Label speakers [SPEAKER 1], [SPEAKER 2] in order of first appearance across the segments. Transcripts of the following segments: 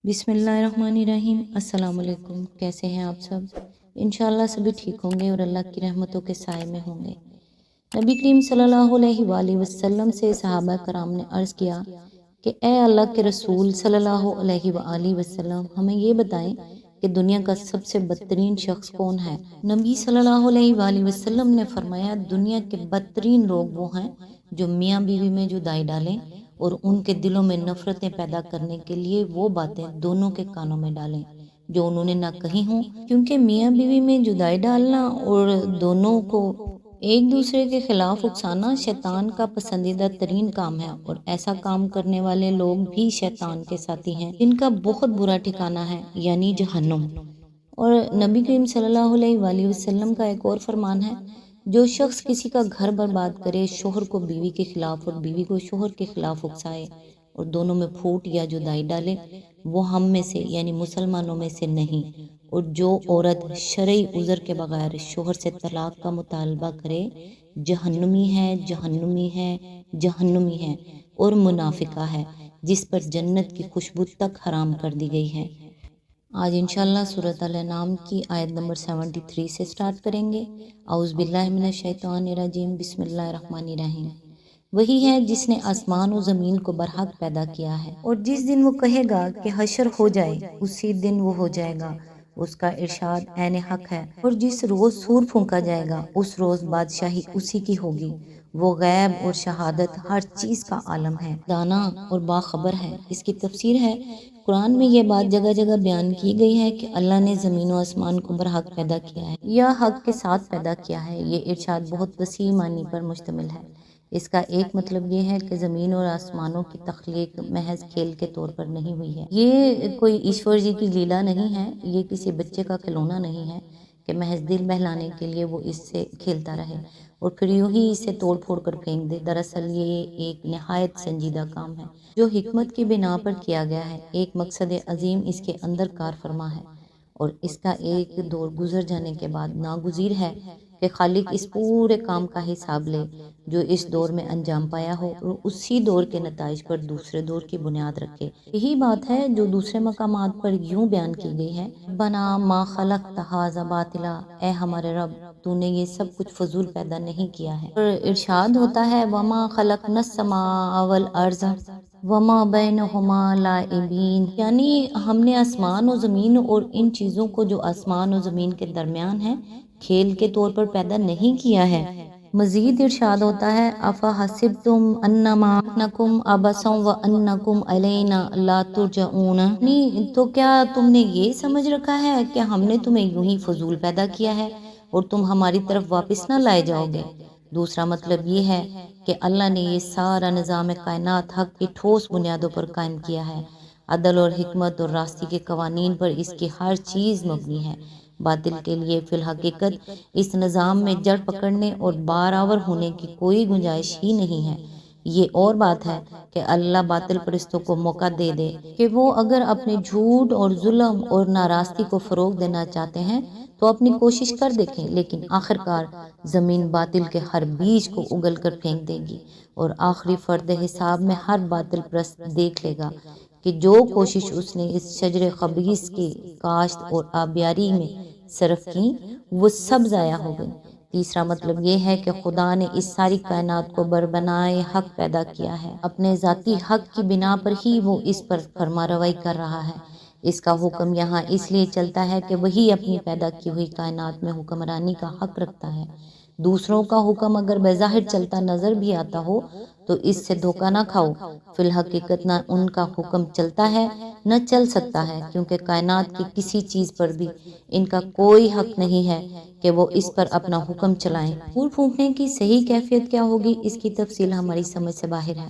[SPEAKER 1] بسم اللہ الرحمن الرحیم۔ السلام علیکم، کیسے ہیں آپ سب؟ انشاءاللہ سبھی ٹھیک ہوں گے اور اللہ کی رحمتوں کے سائے میں ہوں گے۔ نبی کریم صلی اللہ علیہ وآلہ وسلم سے صحابہ کرام نے عرض کیا کہ اے اللہ کے رسول صلی اللہ علیہ وآلہ وسلم، ہمیں یہ بتائیں کہ دنیا کا سب سے بدترین شخص کون ہے؟ نبی صلی اللہ علیہ وآلہ وسلم نے فرمایا، دنیا کے بدترین لوگ وہ ہیں جو میاں بیوی میں جدائی ڈالیں اور ان کے دلوں میں نفرتیں پیدا کرنے کے لیے وہ باتیں دونوں کے کانوں میں ڈالیں جو انہوں نے نہ کہی ہوں، کیونکہ میاں بیوی میں جدائی ڈالنا اور دونوں کو ایک دوسرے کے خلاف اکسانا شیطان کا پسندیدہ ترین کام ہے، اور ایسا کام کرنے والے لوگ بھی شیطان کے ساتھی ہیں جن کا بہت برا ٹھکانہ ہے، یعنی جہنم۔ اور نبی کریم صلی اللہ علیہ وآلہ وسلم کا ایک اور فرمان ہے، جو شخص کسی کا گھر برباد کرے، شوہر کو بیوی کے خلاف اور بیوی کو شوہر کے خلاف اکسائے اور دونوں میں پھوٹ یا جدائی ڈالے، وہ ہم میں سے یعنی مسلمانوں میں سے نہیں۔ اور جو عورت شرعی عذر کے بغیر شوہر سے طلاق کا مطالبہ کرے، جہنمی ہے، جہنمی ہے، جہنمی ہے اور منافقہ ہے، جس پر جنت کی خوشبو تک حرام کر دی گئی ہے۔ آج انشاءاللہ سورۃ الانعام کی آیت نمبر 73 سے سٹارٹ کریں گے۔ اعوذ باللہ من الشیطان الرجیم، بسم اللہ الرحمن الرحیم۔ وہی ہے جس نے آسمان و زمین کو برحق پیدا کیا ہے، اور جس دن وہ کہے گا کہ حشر ہو جائے، اسی دن وہ ہو جائے گا، اس کا ارشاد عین حق ہے۔ اور جس روز سور پھونکا جائے گا، اس روز بادشاہی اسی کی ہوگی۔ وہ غیب اور شہادت ہر چیز کا عالم ہے، دانا اور باخبر ہے۔ اس کی تفسیر ہے، قرآن میں یہ بات جگہ جگہ بیان کی گئی ہے کہ اللہ نے زمین و آسمان کو برحق پیدا کیا ہے یا حق کے ساتھ پیدا کیا ہے۔ یہ ارشاد بہت وسیع معنی پر مشتمل ہے۔ اس کا ایک مطلب یہ ہے کہ زمین اور آسمانوں کی تخلیق محض کھیل کے طور پر نہیں ہوئی ہے۔ یہ کوئی ایشور جی کی لیلا نہیں ہے، یہ کسی بچے کا کھلونا نہیں ہے کہ محض دل بہلانے کے لیے وہ اس سے کھیلتا رہے اور پھر یوں ہی اسے توڑ پھوڑ کر پھینک دے۔ دراصل یہ ایک نہایت سنجیدہ کام ہے جو حکمت کی بنا پر کیا گیا ہے۔ ایک مقصد عظیم اس کے اندر کار فرما ہے، اور اس کا ایک دور گزر جانے کے بعد ناگزیر ہے کہ خالق اس پورے کام کا حساب لے جو اس دور میں انجام پایا ہو، اور اسی دور کے نتائج پر دوسرے دور کی بنیاد رکھے۔ یہی بات ہے جو دوسرے مقامات پر یوں بیان کی گئی ہے، بنا ما خلقت ھذا باطلا، اے ہمارے رب، تو نے یہ سب کچھ فضول پیدا نہیں کیا ہے۔ اور ارشاد ہوتا ہے، وما خلقنا السماء والارض وما بینہما لاعبین، یعنی ہم نے آسمان و زمین اور ان چیزوں کو جو آسمان و زمین کے درمیان ہیں کھیل کے طور پر پیدا نہیں کیا ہے۔ مزید ارشاد ہوتا ہے، افحسبتم انما خلقناکم عبثا وانکم الینا لا ترجعون، تو کیا تم نے یہ سمجھ رکھا ہے کہ ہم نے تمہیں یوں ہی فضول پیدا کیا ہے اور تم ہماری طرف واپس نہ لائے جاؤ گے۔ دوسرا مطلب یہ ہے کہ اللہ نے یہ سارا نظام کائنات حق کی ٹھوس بنیادوں پر قائم کیا ہے۔ عدل اور حکمت اور راستی کے قوانین پر اس کی ہر چیز مبنی ہے۔ باطل کے لیے فی الحقیقت اس نظام میں جڑ پکڑنے اور بارآور ہونے کی کوئی گنجائش ہی نہیں ہے۔ یہ اور بات ہے کہ اللہ باطل پرستوں کو موقع دے دے کہ وہ اگر اپنے جھوٹ اور ظلم اور ناراستی کو فروغ دینا چاہتے ہیں تو اپنی کوشش کر دیکھیں، لیکن آخرکار زمین باطل کے ہر بیج کو اگل کر پھینک دے گی، اور آخری فرد حساب میں ہر باطل پرست دیکھ لے گا کہ جو کوشش اس نے اس شجر خبیث کی کاشت اور آبیاری میں صرف کی، وہ سب ضائع ہو گئی۔ تیسرا مطلب یہ ہے کہ خدا نے اس ساری کائنات کو بربنائے حق پیدا کیا ہے، اپنے ذاتی حق کی بنا پر ہی وہ اس پر فرما روائی کر رہا ہے۔ اس کا حکم یہاں اس لیے چلتا ہے کہ وہی اپنی پیدا کی ہوئی کائنات میں حکمرانی کا حق رکھتا ہے۔ دوسروں کا حکم اگر بظاہر چلتا نظر بھی آتا ہو تو اس سے دھوکہ نہ کھاؤ، فی الحقیقت نہ ان کا حکم چلتا ہے نہ چل سکتا ہے، کیونکہ کائنات کی کسی چیز پر بھی ان کا کوئی حق نہیں ہے کہ وہ اس پر اپنا حکم چلائیں۔ پھول پھونکنے کی صحیح کیفیت کیا ہوگی، اس کی تفصیل ہماری سمجھ سے باہر ہے۔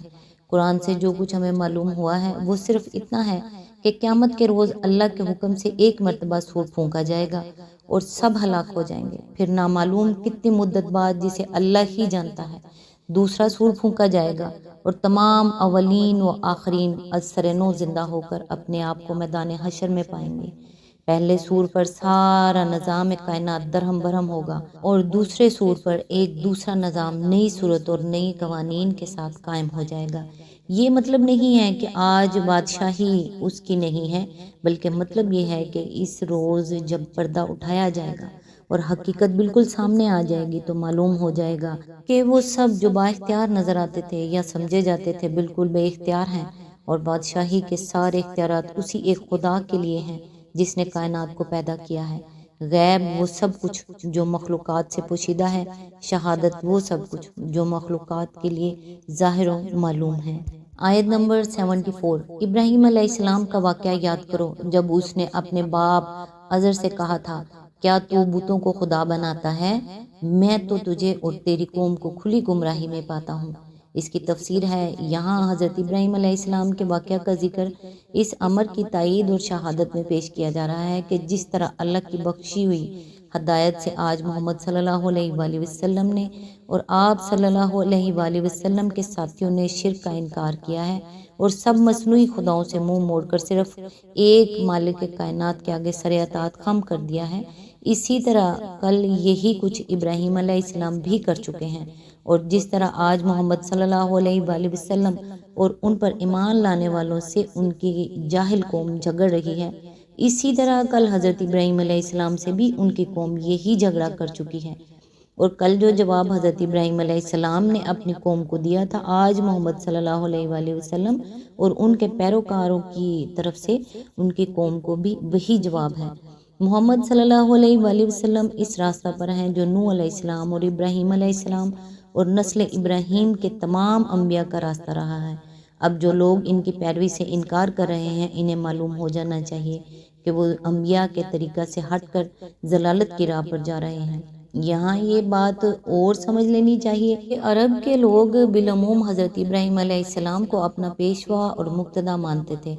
[SPEAKER 1] قرآن سے جو کچھ ہمیں معلوم ہوا ہے وہ صرف اتنا ہے کہ قیامت کے روز اللہ کے حکم سے ایک مرتبہ سور پھونکا جائے گا اور سب ہلاک ہو جائیں گے، پھر نامعلوم کتنی مدت بعد، جسے اللہ ہی جانتا ہے، دوسرا سور پھونکا جائے گا اور تمام اولین و آخرین از سر نو زندہ ہو کر اپنے آپ کو میدان حشر میں پائیں گے۔ پہلے سور پر سارا نظام کائنات درہم برہم ہوگا اور دوسرے سور پر ایک دوسرا نظام نئی صورت اور نئی قوانین کے ساتھ قائم ہو جائے گا۔ یہ مطلب نہیں ہے کہ آج بادشاہی اس کی نہیں ہے، بلکہ مطلب یہ ہے کہ اس روز جب پردہ اٹھایا جائے گا اور حقیقت بالکل سامنے آ جائے گی تو معلوم ہو جائے گا کہ وہ سب جو با اختیار نظر آتے تھے یا سمجھے جاتے تھے بالکل بے اختیار ہیں، اور بادشاہی کے سارے اختیارات اسی ایک خدا کے لیے ہیں جس نے کائنات کو پیدا کیا ہے۔ غیب وہ سب کچھ جو مخلوقات سے پوشیدہ ہے، شہادت وہ سب کچھ جو مخلوقات کے لیے ظاہر و معلوم ہے۔ آیت نمبر 74۔ ابراہیم علیہ السلام کا واقعہ یاد کرو جب اس نے اپنے باپ عزر سے کہا تھا، کیا تو بتوں کو خدا بناتا ہے؟ میں تو تجھے اور تیری قوم کو کھلی گمراہی میں پاتا ہوں۔ اس کی تفسیر ہے، یہاں حضرت ابراہیم علیہ السلام کے واقعہ کا ذکر اس امر کی تائید اور شہادت میں پیش کیا جا رہا ہے کہ جس طرح اللہ کی بخشی ہوئی ہدایت سے آج محمد صلی اللہ علیہ وآلہ وسلم نے اور آپ صلی اللہ علیہ وآلہ وسلم کے ساتھیوں نے شرک کا انکار کیا ہے اور سب مصنوعی خداؤں سے منہ موڑ کر صرف ایک مالک کائنات کے آگے سر اطاعت خم کر دیا ہے، اسی طرح کل یہی کچھ ابراہیم علیہ السلام بھی کر چکے ہیں، اور جس طرح آج محمد صلی اللہ علیہ وآلہ وسلم اور ان پر ایمان لانے والوں سے ان کی جاہل قوم جھگڑ رہی ہے، اسی طرح کل حضرت ابراہیم علیہ السلام سے بھی ان کی قوم یہی جھگڑا کر چکی ہے، اور کل جو جواب حضرت ابراہیم علیہ السلام نے اپنی قوم کو دیا تھا، آج محمد صلی اللہ علیہ وآلہ وسلم اور ان کے پیروکاروں کی طرف سے ان کی قوم کو بھی وہی جواب ہے۔ محمد صلی اللہ علیہ وآلہ وسلم اس راستہ پر ہیں جو نوح علیہ السلام اور ابراہیم علیہ السلام اور نسل ابراہیم کے تمام انبیاء کا راستہ رہا ہے۔ اب جو لوگ ان کی پیروی سے انکار کر رہے ہیں، انہیں معلوم ہو جانا چاہیے کہ وہ انبیاء کے طریقہ سے ہٹ کر ضلالت کی راہ پر جا رہے ہیں۔ یہاں یہ بات اور سمجھ لینی چاہیے کہ عرب کے لوگ بالعموم حضرت ابراہیم علیہ السلام کو اپنا پیشوا اور مقتدی مانتے تھے،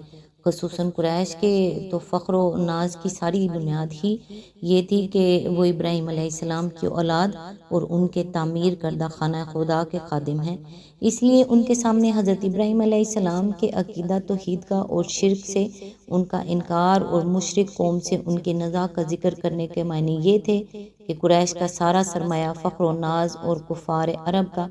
[SPEAKER 1] خصوصاً قریش کے تو فخر و ناز کی ساری بنیاد ہی یہ تھی کہ وہ ابراہیم علیہ السلام کی اولاد اور ان کے تعمیر کردہ خانہ خدا کے خادم ہیں، اس لیے ان کے سامنے حضرت ابراہیم علیہ السلام کے عقیدہ توحید کا اور شرک سے ان کا انکار اور مشرک قوم سے ان کے نزاع کا ذکر کرنے کے معنی یہ تھے کہ قریش کا سارا سرمایہ، فخر و ناز اور کفار عرب کا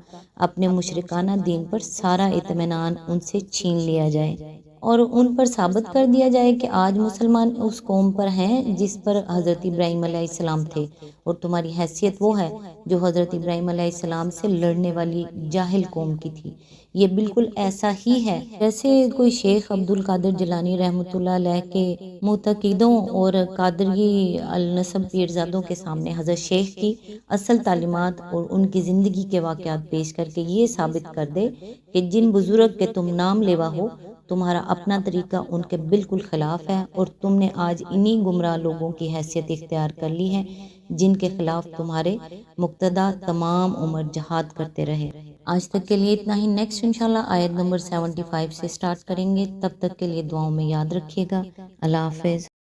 [SPEAKER 1] اپنے مشرکانہ دین پر سارا اطمینان ان سے چھین لیا جائے اور ان پر ثابت کر دیا جائے کہ آج مسلمان اس قوم پر ہیں جس پر حضرت ابراہیم علیہ السلام تھے، اور تمہاری حیثیت وہ ہے جو حضرت ابراہیم علیہ السلام سے لڑنے والی جاہل قوم کی تھی۔ یہ بالکل ایسا ہی ہے جیسے کوئی شیخ عبد القادر جیلانی رحمۃ اللہ علیہ کے معتقدوں اور قادری النسب پیرزادوں کے سامنے حضرت شیخ کی اصل تعلیمات اور ان کی زندگی کے واقعات پیش کر کے یہ ثابت کر دے کہ جن بزرگ کے تم نام لیوا ہو، تمہارا اپنا طریقہ ان کے بالکل خلاف ہے، اور تم نے آج انہی گمراہ لوگوں کی حیثیت اختیار کر لی ہے جن کے خلاف تمہارے مقتدی تمام عمر جہاد کرتے رہے۔ آج تک کے لیے اتنا ہی، نیکسٹ انشاءاللہ آیت نمبر 75 سے سٹارٹ کریں گے، تب تک کے لیے دعاؤں میں یاد رکھیے گا۔ اللہ حافظ۔